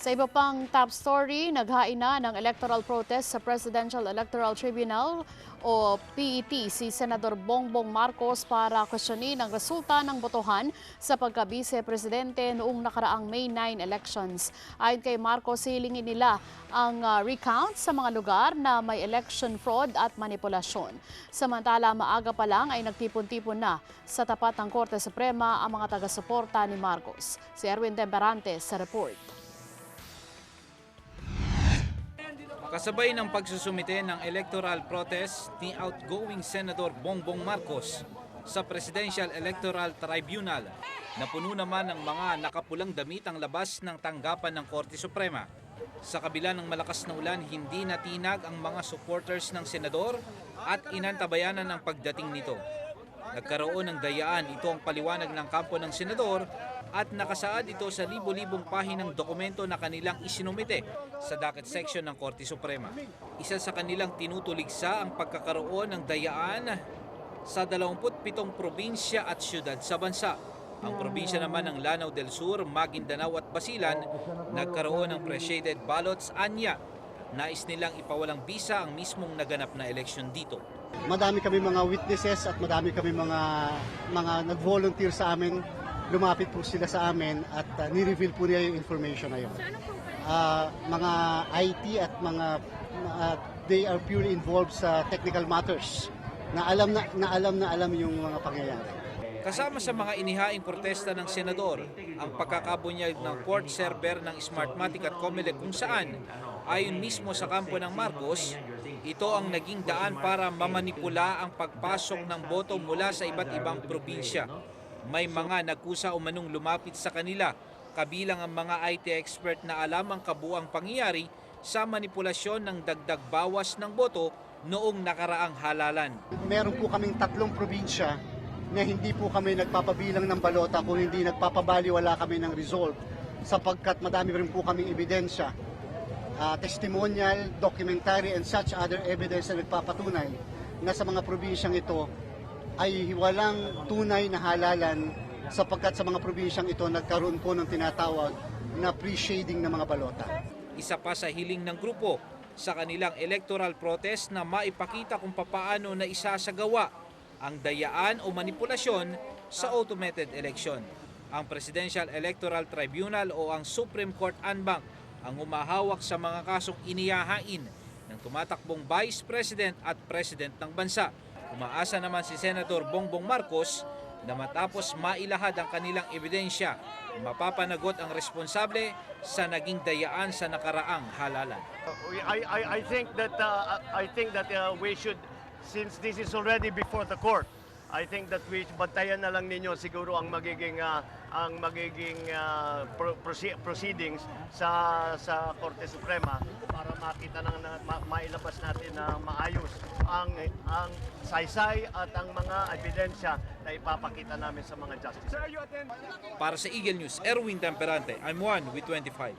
Sa iba pang top story, naghain na ng electoral protest sa Presidential Electoral Tribunal o PET si Senador Bongbong Marcos para questionin ang resulta ng botohan sa pagka-vice-presidente noong nakaraang May 9 elections. Ayon kay Marcos, hilingin nila ang recount sa mga lugar na may election fraud at manipulasyon. Samantala, maaga pa lang ay nagtipon-tipon na sa tapat ng Korte Suprema ang mga taga-suporta ni Marcos. Si Erwin Temperante sa report. Kasabay ng pagsusumite ng electoral protest ni outgoing Senador Bongbong Marcos sa Presidential Electoral Tribunal, napuno naman ng mga nakapulang damit ang labas ng tanggapan ng Korte Suprema. Sa kabila ng malakas na ulan, hindi natinag ang mga supporters ng senador at inantabayanan ang pagdating nito. Nagkaroon ng dayaan, ito ang paliwanag ng kampo ng senador at nakasaad ito sa libo-libong pahinang dokumento na kanilang isinumite sa docket section ng Korte Suprema. Isa sa kanilang tinutuligsa ang pagkakaroon ng dayaan sa 27 probinsya at syudad sa bansa. Ang probinsya naman ng Lanao del Sur, Maguindanao at Basilan nagkaroon ng pre-shaded ballots anya. Nais nilang ipawalang bisa ang mismong naganap na eleksyon dito. Madami kami mga witnesses at madami kami mga nag-volunteer sa amin. Lumapit po sila sa amin at ni-reveal po nila yung information na yun. Mga IT at they are purely involved sa technical matters na alam yung mga pangyayari. Kasama sa mga inihaing protesta ng senador, ang pagkakabunyag ng port server ng Smartmatic at Comelec kung saan, ayon mismo sa kampo ng Marcos, ito ang naging daan para mamanipula ang pagpasok ng boto mula sa iba't ibang probinsya. May mga nagkusa umanong lumapit sa kanila, kabilang ang mga IT expert na alam ang kabuang pangyayari sa manipulasyon ng dagdag bawas ng boto noong nakaraang halalan. Meron po kaming 3 probinsya na hindi po kami nagpapabilang ng balota kung hindi nagpapabaliwala kami ng result sapagkat madami rin po kaming ebidensya, testimonial, documentary and such other evidence na nagpapatunay na sa mga probinsyang ito ay walang tunay na halalan sapagkat sa mga probinsyang ito nagkaroon po ng tinatawag na pre-shading ng mga balota. Isa pa sa hiling ng grupo sa kanilang electoral protest na maipakita kung papaano na isasagawa ang dayaan o manipulasyon sa automated election. Ang Presidential Electoral Tribunal o ang Supreme Court Anbanc ang humahawak sa mga kasong inihahain ng tumatakbong Vice President at President ng bansa. Umaasa naman si Senator Bongbong Marcos na matapos mailahad ang kanilang ebidensya, mapapanagot ang responsable sa naging dayaan sa nakaraang halalan. I think that we should, since this is already before the court, I think that we bantayan na lang ninyo siguro ang magiging proceedings sa Korte Suprema para makita mailabas natin na maayos ang saysay at ang mga ebidensya na ipapakita namin sa mga justice. Para sa Eagle News, Erwin Temperante, I'm one with 25.